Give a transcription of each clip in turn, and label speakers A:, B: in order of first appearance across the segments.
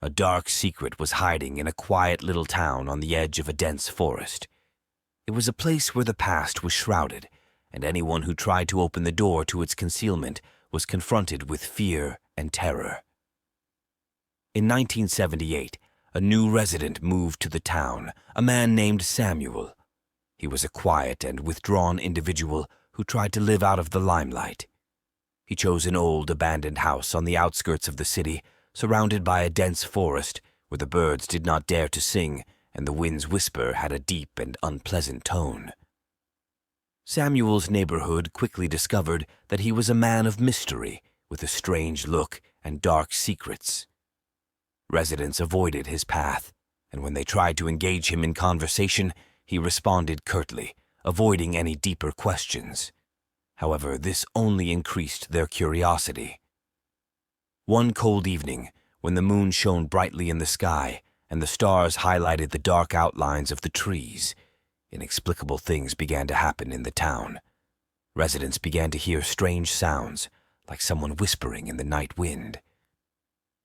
A: A dark secret was hiding in a quiet little town on the edge of a dense forest. It was a place where the past was shrouded, and anyone who tried to open the door to its concealment was confronted with fear and terror. In 1978, a new resident moved to the town, a man named Samuel. He was a quiet and withdrawn individual who tried to live out of the limelight. He chose an old, abandoned house on the outskirts of the city, surrounded by a dense forest where the birds did not dare to sing and the wind's whisper had a deep and unpleasant tone. Samuel's neighborhood quickly discovered that he was a man of mystery with a strange look and dark secrets. Residents avoided his path, and when they tried to engage him in conversation, he responded curtly, avoiding any deeper questions. However, this only increased their curiosity. One cold evening, when the moon shone brightly in the sky and the stars highlighted the dark outlines of the trees, inexplicable things began to happen in the town. Residents began to hear strange sounds, like someone whispering in the night wind.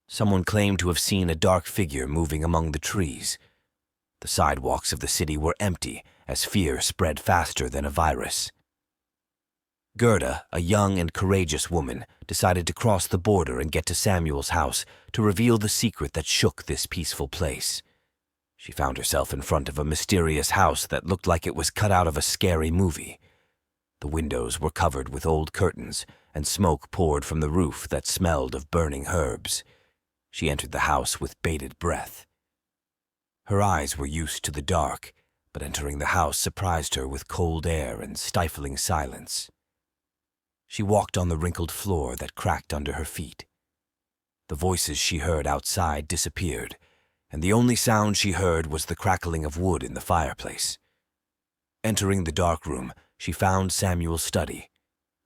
A: Someone claimed to have seen a dark figure moving among the trees. The sidewalks of the city were empty as fear spread faster than a virus. Gerda, a young and courageous woman, decided to cross the border and get to Samuel's house to reveal the secret that shook this peaceful place. She found herself in front of a mysterious house that looked like it was cut out of a scary movie. The windows were covered with old curtains, and smoke poured from the roof that smelled of burning herbs. She entered the house with bated breath. Her eyes were used to the dark, but entering the house surprised her with cold air and stifling silence. She walked on the wrinkled floor that cracked under her feet. The voices she heard outside disappeared, and the only sound she heard was the crackling of wood in the fireplace. Entering the dark room, she found Samuel's study.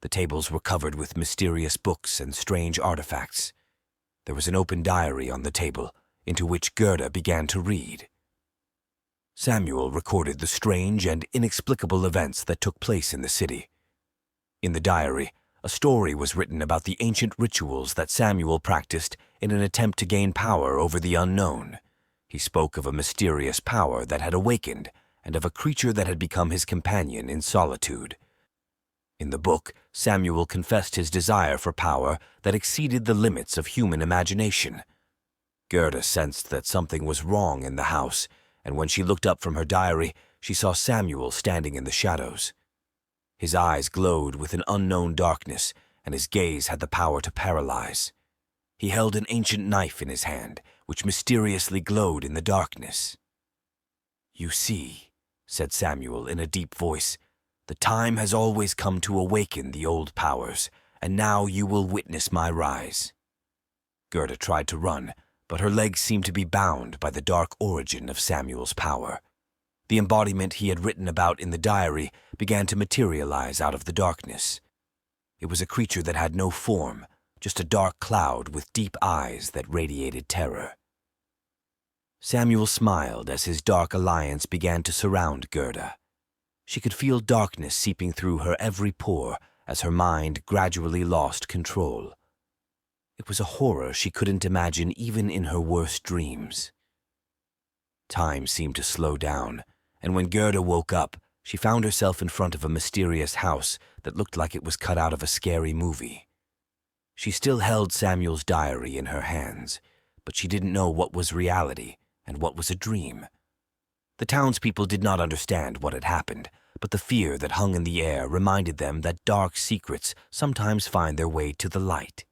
A: The tables were covered with mysterious books and strange artifacts. There was an open diary on the table, into which Gerda began to read. Samuel recorded the strange and inexplicable events that took place in the city. In the diary, a story was written about the ancient rituals that Samuel practiced in an attempt to gain power over the unknown. He spoke of a mysterious power that had awakened and of a creature that had become his companion in solitude. In the book, Samuel confessed his desire for power that exceeded the limits of human imagination. Gerda sensed that something was wrong in the house, and when she looked up from her diary, she saw Samuel standing in the shadows. His eyes glowed with an unknown darkness, and his gaze had the power to paralyze. He held an ancient knife in his hand, which mysteriously glowed in the darkness. "You see," said Samuel in a deep voice, "the time has always come to awaken the old powers, and now you will witness my rise." Gerda tried to run, but her legs seemed to be bound by the dark origin of Samuel's power. The embodiment he had written about in the diary began to materialize out of the darkness. It was a creature that had no form, just a dark cloud with deep eyes that radiated terror. Samuel smiled as his dark alliance began to surround Gerda. She could feel darkness seeping through her every pore as her mind gradually lost control. It was a horror she couldn't imagine even in her worst dreams. Time seemed to slow down, and when Gerda woke up, she found herself in front of a mysterious house that looked like it was cut out of a scary movie. She still held Samuel's diary in her hands, but she didn't know what was reality and what was a dream. The townspeople did not understand what had happened, but the fear that hung in the air reminded them that dark secrets sometimes find their way to the light.